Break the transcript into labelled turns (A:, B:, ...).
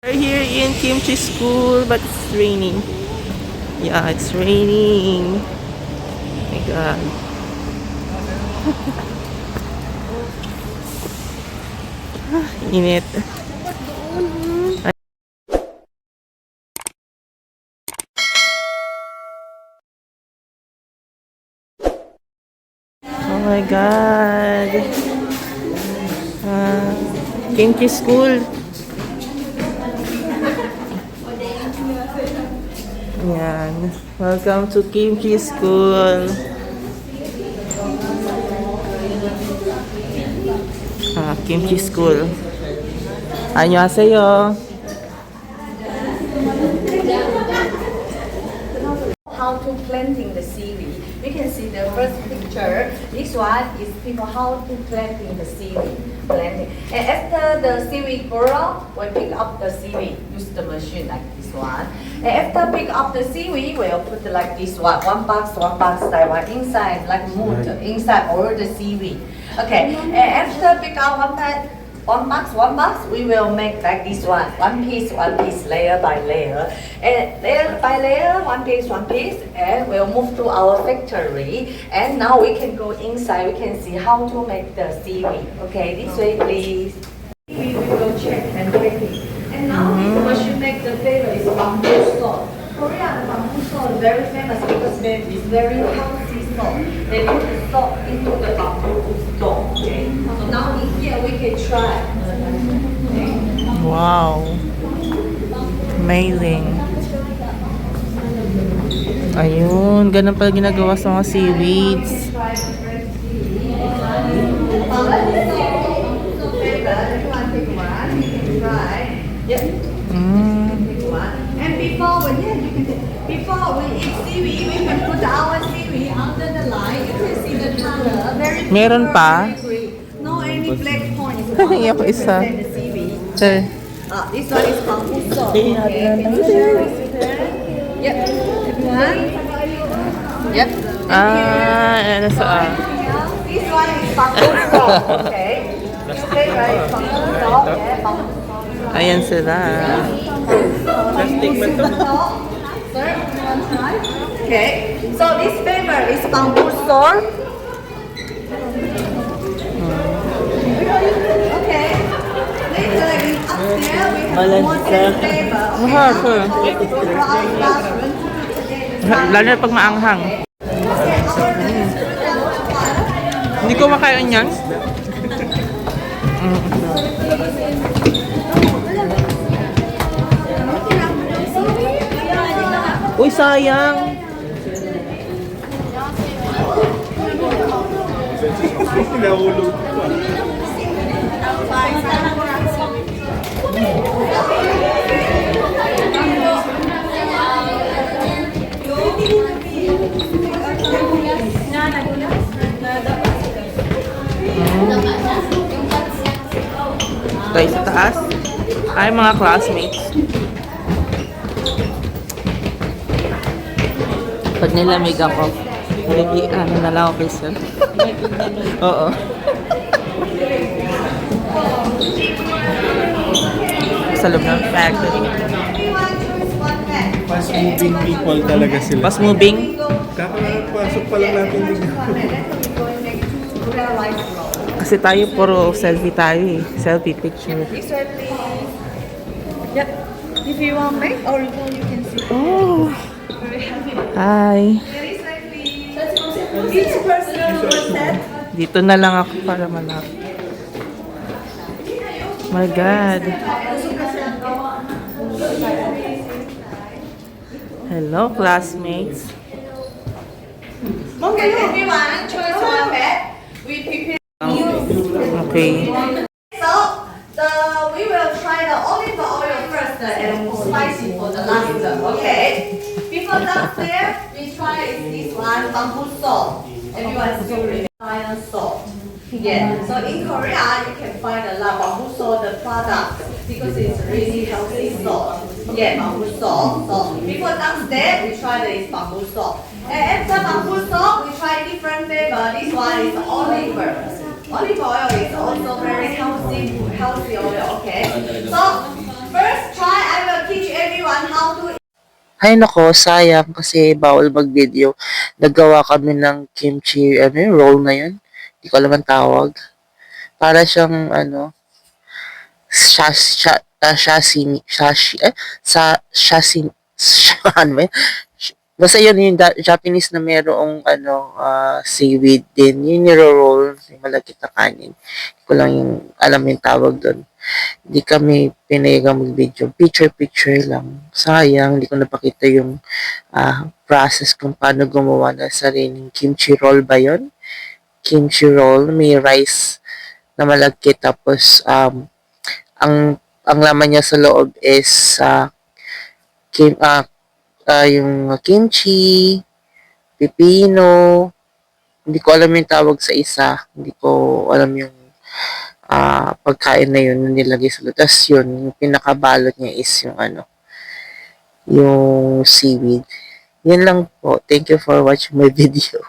A: We're here in Kimchi School, but it's raining. Yeah, it's raining. Oh my God. Init. Oh my God. Kimchi School. Yan. Welcome to Kimchi School. Kimchi School. 안녕하세요.
B: How to planting the seaweed. We can see the first picture. This one is people how to planting the seaweed. Planting. And after the seaweed grow, we pick up the seaweed. Use the machine like this one. And after pick up the seaweed, we'll put like this one. One box, that one inside, like mood, inside all the seaweed. Okay. And after pick out one box, we will make like this one. One piece, layer by layer. And layer by layer, one piece, and we'll move to our factory. And now we can go inside, we can see how to make the seaweed. Okay, this way please. We will check and packing. And now this machine make the flavor is bamboo salt. Korean bamboo salt is very famous because it is very healthy salt. They put the salt into the bamboo salt. Okay. So now in here we can try.
A: Wow. Amazing. Ayun, ganun pala ginagawa sa mga seaweeds.
B: And before we eat seaweed, we can put our seaweed under the light. You can see the color. Very
A: Meron pa?
B: No any black points.
A: Iyak isa.
B: The seaweed.
A: Sir.
B: This one is bamboo salt. Okay. Can you share with them? Yep. Everyone. Yep.
A: Ano sa...
B: This one is bamboo salt. Okay. Okay, right? Bamboo salt. Yeah, bamboo salt.
A: Ayan sila.
B: Plastic ba ito? Sir, you want to try? Okay. So this flavor is bamboo salt. Okay. Later upstairs we have more flavor.
A: Lalo na pag maanghang. Hindi ko makain yan. Uy, sayang.
C: Nahulog pa.
A: Tayo sa taas. Ay, mga classmates. Pag nilamig ako, ano na lang ako kay sir. Oo. Sa loob ng factory.
C: Fast moving people talaga sila.
A: Fast moving?
C: Kakapasok pa lang natin dito.
A: Kasi tayo puro selfie tayo eh. Selfie picture.
B: This way, please. Yep. If you want make or you can see.
A: Oh.
B: Very happy.
A: Hi.
B: This way, please. Each person one set.
A: Dito na lang ako para malap. My God. Hello, classmates.
B: Okay, everyone, choose one bed. We prepare.
A: Okay.
B: So, we will try the olive oil first and spicy for the last. Okay. Before downstairs, we try this one bamboo salt. Everyone still iron salt. Yeah. So in Korea, you can find a lot of bamboo salt the product because it's really healthy salt. Yeah, bamboo salt. So before downstairs, we try this bamboo salt. And after bamboo salt, we try different flavor. This one is olive oil. Olive oil is also very healthy oil. Okay. So first try
D: Ay nako, sayang kasi bawal mag-video. Naggawa kami ng kimchi, ano yung roll na yun? Hindi ko alam ang tawag. Para siyang, shashi, ano ba yun? Basta yun yung Japanese na merong, seaweed din. Yun yung roll, yung malagkit na kanin. Hindi ko lang yung, alam yung tawag doon. Hindi kami pinayagang mag-video. Picture-picture lang. Sayang, hindi ko napakita yung process kung paano gumawa ng sariling kimchi roll ba yun? Kimchi roll, may rice na malagkit tapos ang laman niya sa loob is yung kimchi, pipino, hindi ko alam yung tawag sa isa, hindi ko alam yung pagkain na yun na nilagay sa loob. Tapos yun, yung pinakabalot niya is yung yung seaweed. Yan lang po. Thank you for watching my video.